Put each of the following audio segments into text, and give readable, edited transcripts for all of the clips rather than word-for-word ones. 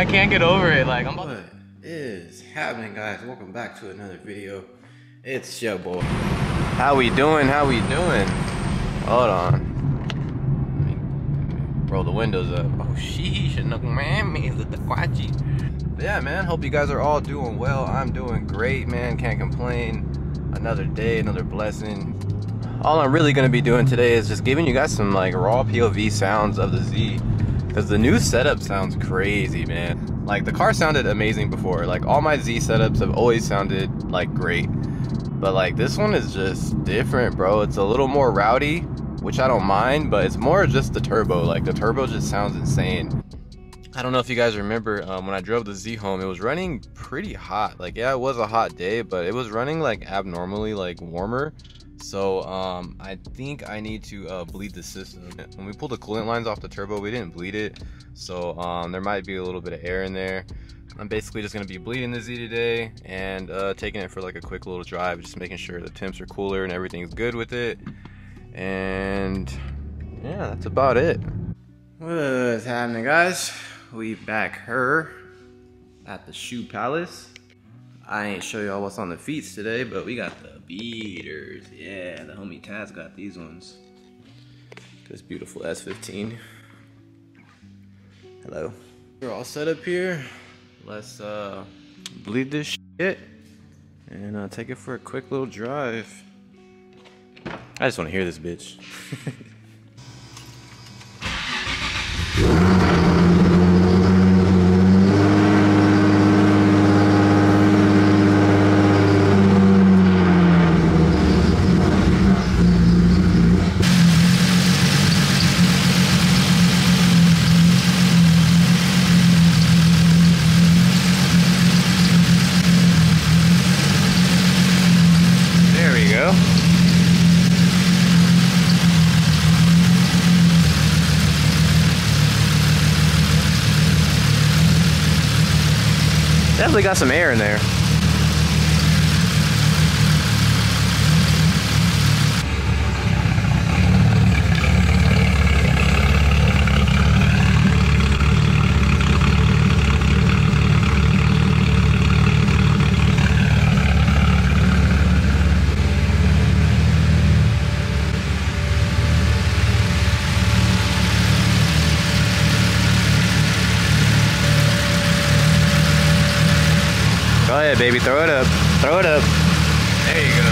I can't get over it. Like, What is happening, guys? Welcome back to another video. It's your boy. How we doing? How we doing? Hold on. Roll the windows up. Oh, sheesh. But yeah, man. Hope you guys are all doing well. I'm doing great, man. Can't complain. Another day, another blessing. All I'm really gonna be doing today is just giving you guys some like raw POV sounds of the Z, because the new setup sounds crazy, man. Like, the car sounded amazing before. Like, all my Z setups have always sounded like great, but like this one is just different, bro. It's a little more rowdy, which I don't mind, but it's more just the turbo. Like, the turbo just sounds insane. I don't know if you guys remember when I drove the Z home, it was running pretty hot. Like, yeah, it was a hot day, but it was running like abnormally like warmer. So I think I need to bleed the system. When we pulled the coolant lines off the turbo, we didn't bleed it, so there might be a little bit of air in there. I'm basically just gonna be bleeding the Z today and taking it for like a quick little drive, just making sure the temps are cooler and everything's good with it. And yeah, that's about it. What's happening, guys? We back here at the Shoe Palace. I ain't show y'all what's on the feets today, but we got the beaters. Yeah, the homie Taz got these ones. This beautiful S15. Hello. We're all set up here. Let's bleed this shit and take it for a quick little drive. I just want to hear this bitch. Definitely got some air in there. Go ahead, baby, throw it up. Throw it up. There you go.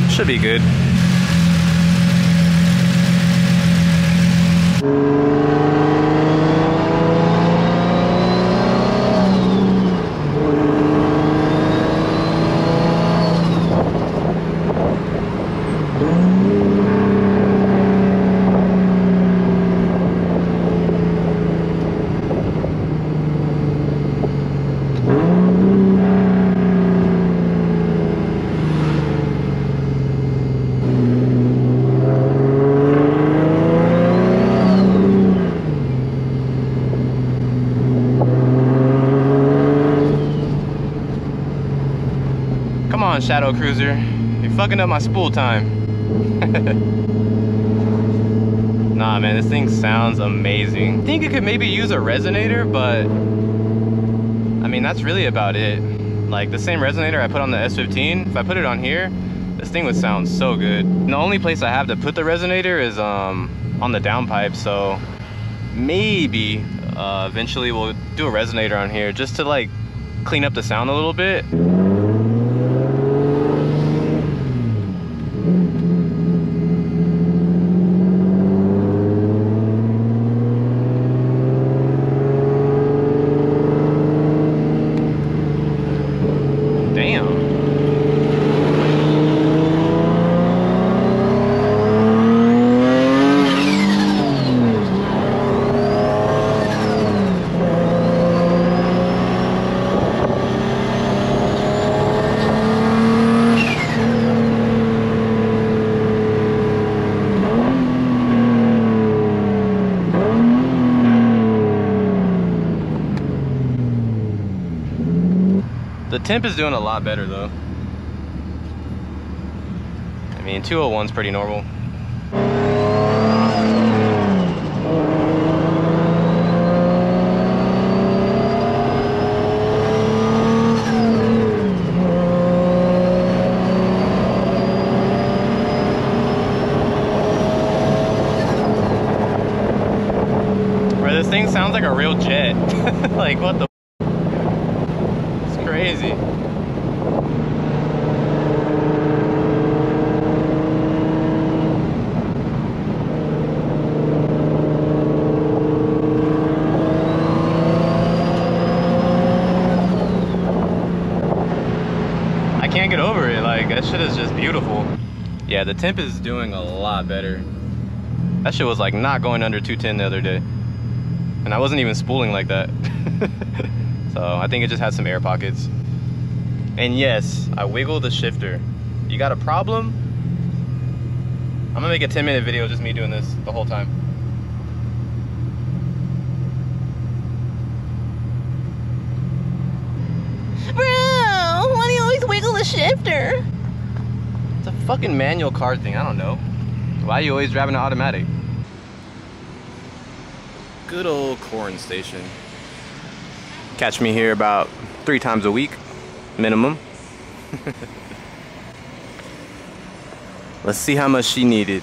Should be good. Come on, Shadow Cruiser. You're fucking up my spool time. Nah, man, this thing sounds amazing. I think it could maybe use a resonator, but I mean, that's really about it. Like, the same resonator I put on the S15, if I put it on here, this thing would sound so good. And the only place I have to put the resonator is on the downpipe, so maybe eventually we'll do a resonator on here just to like clean up the sound a little bit. temp is doing a lot better though. I mean, 201's pretty normal. Bro, this thing sounds like a real jet. Like, what the? It's crazy. I can't get over it. Like, that shit is just beautiful. Yeah, the temp is doing a lot better. That shit was like not going under 210 the other day. And I wasn't even spooling like that. So I think it just had some air pockets. And yes, I wiggled the shifter. You got a problem? I'm gonna make a 10-minute video just me doing this the whole time. Bro, why do you always wiggle the shifter? It's a fucking manual car thing, I don't know. Why are you always driving an automatic? Good old corn station. Catch me here about 3 times a week, minimum. Let's see how much she needed.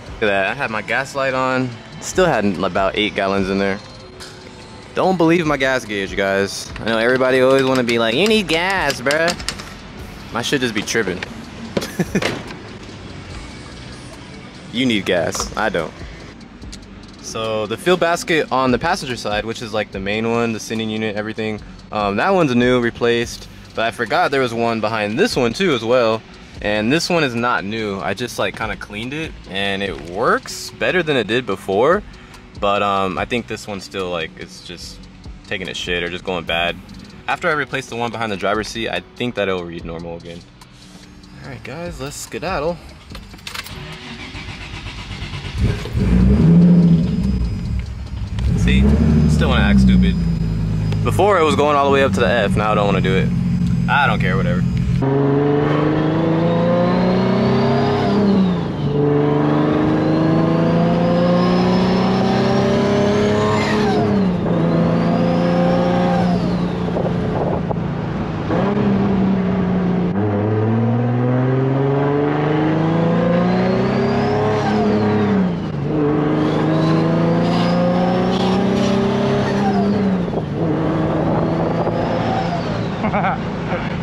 Look at that, I had my gas light on. Still had about 8 gallons in there. Don't believe my gas gauge, guys. I know everybody always want to be like, you need gas, bruh. My shit just be tripping. You need gas, I don't. So the fill basket on the passenger side, which is like the main one, the sending unit, everything, that one's new, replaced. But I forgot there was one behind this one too as well. And this one is not new. I just like kind of cleaned it and it works better than it did before. But I think this one still like, it's just taking a shit or just going bad. After I replace the one behind the driver's seat, I think that it'll read normal again. All right guys, let's skedaddle. See, still wanna act stupid. Before it was going all the way up to the F, now I don't wanna do it. I don't care, whatever.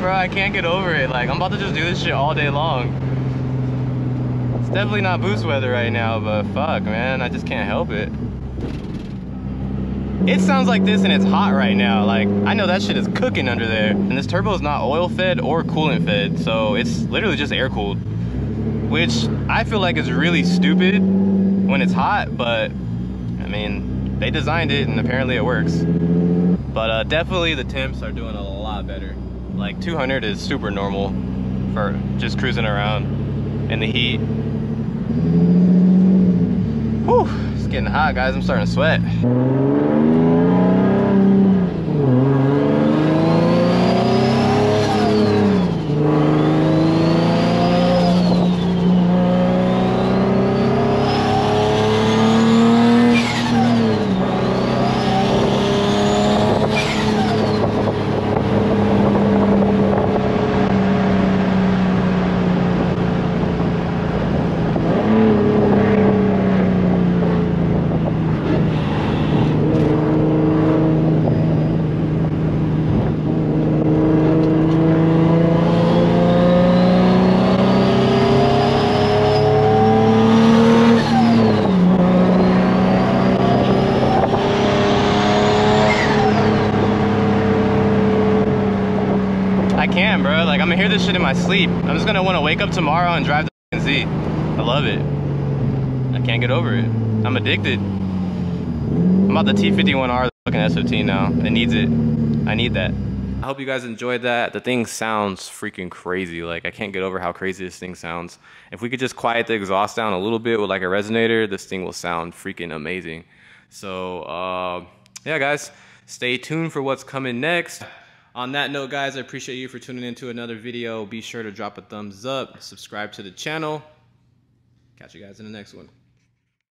Bro, I can't get over it. Like, I'm about to just do this shit all day long. It's definitely not boost weather right now, but fuck, man, I just can't help it. It sounds like this and it's hot right now. Like, I know that shit is cooking under there. And this turbo is not oil fed or coolant fed, so it's literally just air cooled. Which I feel like is really stupid when it's hot, but I mean, they designed it and apparently it works. But definitely the temps are doing a lot better. Like 200 is super normal for just cruising around in the heat. Whew, it's getting hot, guys. I'm starting to sweat. Bro, like, I'm gonna hear this shit in my sleep. I'm just gonna want to wake up tomorrow and drive the Z. I love it. I can't get over it. I'm addicted. I'm about the T51R, the fucking S15 now. It needs it. I need that. I hope you guys enjoyed that. The thing sounds freaking crazy. Like, I can't get over how crazy this thing sounds. If we could just quiet the exhaust down a little bit with like a resonator, this thing will sound freaking amazing. So yeah guys, Stay tuned for what's coming next. On that note, guys, I appreciate you for tuning into another video. Be sure to drop a thumbs up, subscribe to the channel. Catch you guys in the next one.